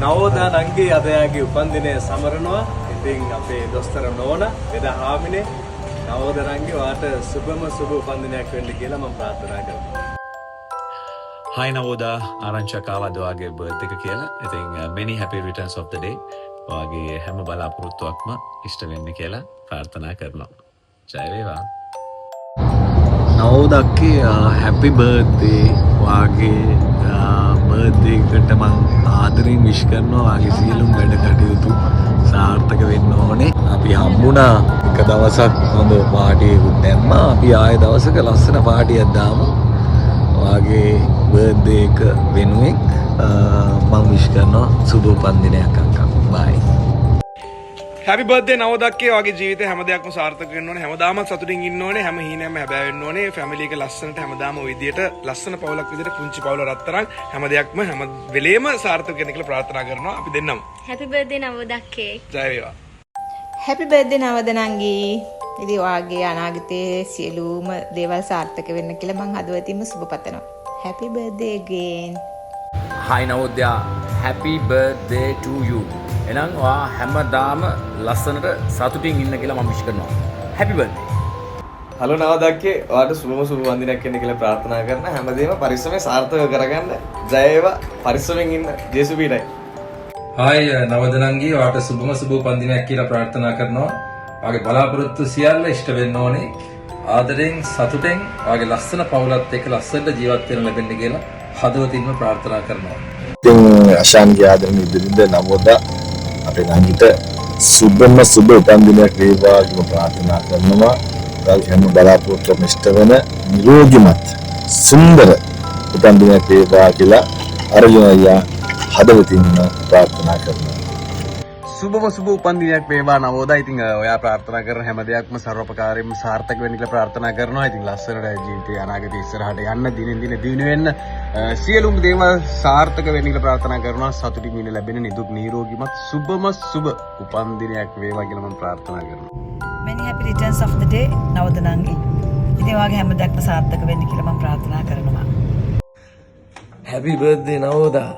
නවෝදා නංගි අද යාගේ උපන්දිනය සමරනවා. ඉතින් අපේ දොස්තර නෝනා එදා හාමිනේ නවෝදා නංගි වාට සුබම සුබ උපන්දිනයක් වෙන්න කියලා මම ප්‍රාර්ථනා කරනවා. Hi Navoda, ආරංචියක් ආවද ඔයාගේ බර්ත්ඩේ එක කියලා. ඉතින් many happy returns of the day. ඔයාගේ හැම බලාපොරොත්තුවක්ම ඉෂ්ට වෙන්න කියලා ප්‍රාර්ථනා කරනවා. ජය වේවා. නවෝදක්කේ happy birthday. ඔයාගේ බර්ත්ඩේ එකට මම ආදරෙන් විශ් කරනවා. ඔයාගේ සියලුම වැඩ කටයුතු සාර්ථක වෙන්න ඕනේ. අපි හම්බුණා එක දවසක් හොඳ පාටි එකක් දැම්මා. අපි ආයෙ දවසක ලස්සන පාටියක් දාමු. ඔයාගේ බර්ත්ඩේ එක වෙනුවෙන් මම විශ් කරනවා සුබ උපන්දිනයක් අක්කා. බයි. හැපි බර්ත්ඩේ නවෝදක්කේ. ඔයාගේ ජීවිතේ හැම දෙයක්ම සාර්ථක වෙන්න ඕනේ. හැමදාම සතුටින් ඉන්න ඕනේ. හැම හීනයක්ම හැබෑ වෙන්න ඕනේ. ෆැමිලි එක ලස්සනට හැමදාම ওই විදියට ලස්සන පවුලක් විදියට පුංචි පවුල රත්තරන් හැම දෙයක්ම හැම වෙලේම සාර්ථක වෙන්න කියලා ප්‍රාර්ථනා කරනවා අපි දෙන්නම. හැපි බර්ත්ඩේ නවෝදක්කේ. ජය වේවා. හැපි බර්ත්ඩේ නවදනංගි. ඉතින් ඔයාගේ අනාගතයේ සියලුම දේවල් සාර්ථක වෙන්න කියලා මම හදවතින්ම සුබ පතනවා. Happy birthday again. Hi Navodaya, happy birthday to you. එහෙනම් ඔයා හැමදාම ලස්සනට සතුටින් ඉන්න කියලා මම විශ් කරනවා. happy birthday. හලෝ නවෝදක්කේ ඔයාට සුබම සුබ උපන්දිනයක් වෙන්න කියලා ප්‍රාර්ථනා කරන හැමදේම පරිස්සමෙන් සාර්ථක කරගන්න. ජය වේවා. පරිස්සමෙන් ඉන්න. ජේසු පීඩයි. හායි නවදනංගි ඔයාට සුබම සුබ උපන්දිනයක් කියලා ප්‍රාර්ථනා කරනවා. ඔයාගේ බලාපොරොත්තු සියල්ල ඉෂ්ට වෙන්න ඕනේ. ආදරෙන් සතුටෙන් ඔයාගේ ලස්සන පවුලත් එක්ක ලස්සනට ජීවත් වෙන්න ලැබෙන්න කියලා හදවතින්ම ප්‍රාර්ථනා කරනවා. ඉතින් අශාන්ගේ ආදරණීය ඉදිරින්ද නවෝදා අපේ නංගිට සුබම සුබ උපන්දිනයක් වේවා කියලා ප්‍රාර්ථනා කරනවා. ඔයාගේ හැම බලාපොරොත්තුම ඉෂ්ට වෙන නිරෝගීමත් සුන්දර උපන්දිනයක් වේවා කියලා අරගෙන අයියා හදවතින්ම ප්‍රාර්ථනා කරනවා. සුබම සුබ උපන්දිනයක් වේවා නවෝදා. ඉතින් ඔයා ප්‍රාර්ථනා කරන හැම දෙයක්ම ਸਰවපකාරයෙන්ම සාර්ථක වෙන්න කියලා ප්‍රාර්ථනා කරනවා. ඉතින් ලස්සනට ජීවිතේ අනාගතේ ඉස්සරහට යන්න දිනෙන් දින දිනු වෙන්න සියලුම දේවල් සාර්ථක වෙන්න කියලා ප්‍රාර්ථනා කරනවා. සතුටින් ඉන්න ලැබෙන නිදුක් නිරෝගීමත් සුබම සුබ උපන්දිනයක් වේවා කියලා මම ප්‍රාර්ථනා කරනවා. many happy returns of the day නවදනංගි. ඉතින් ඔයාගේ හැම දෙයක්ම සාර්ථක වෙන්න කියලා මම ප්‍රාර්ථනා කරනවා. happy birthday නවෝදා.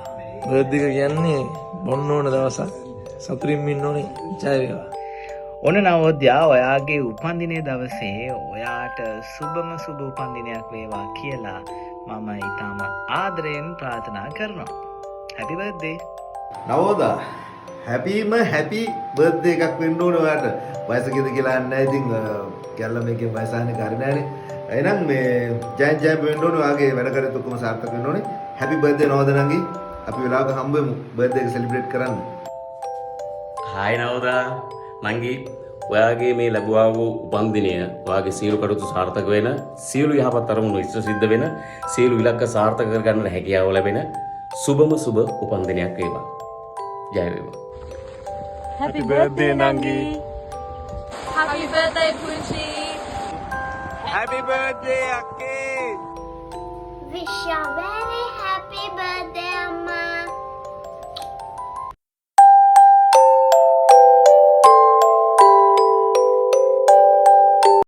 බර්ත්ඩේ එක කියන්නේ බොන්න ඕන දවසක්. සතුටින් ඉන්න ඕනේ. ජය වේවා. ඔන්න නවෝදයා ඔයාගේ උපන්දිනයේ දවසේ ඔයාට සුබම සුබ උපන්දිනයක් වේවා කියලා මම ඊටම ආදරයෙන් ප්‍රාර්ථනා කරනවා. හැපි බර්ත්ඩේ. නවෝදා හැපිම හැපි බර්ත්ඩේ එකක් වෙන්න ඕනේ ඔයාට. වයස කීයද කියලා නැහැ. ඉතින් කැල්ල මේකේ වයස අහන්නේ කරි නැහනේ. එහෙනම් මේ ජයන් ජයන් වෙන්න ඕනේ. ඔයාගේ වැඩ කටයුතු ඔක්කොම සාර්ථක වෙන්න ඕනේ. හැපි බර්ත්ඩේ නවෝදනංගි. අපි වෙලාවක හම්බ වෙමු බර්ත්ඩේ එක සෙලිබ්‍රේට් කරන්න. Hi නවෝදා නංගි, ඔයාගේ මේ ලැබුවා වූ උපන්දිනය ඔයාගේ සියලු කටයුතු සාර්ථක වෙන, සියලු යහපත් අරමුණු ඉෂ්ට සිද්ධ වෙන, සියලු ඉලක්ක සාර්ථක කරගන්න හැකියාව ලැබෙන සුබම සුබ උපන්දිනයක් වේවා. ජය වේවා. Happy birthday නංගි. Happy birthday පුංචි. Happy birthday අක්කේ. Wish you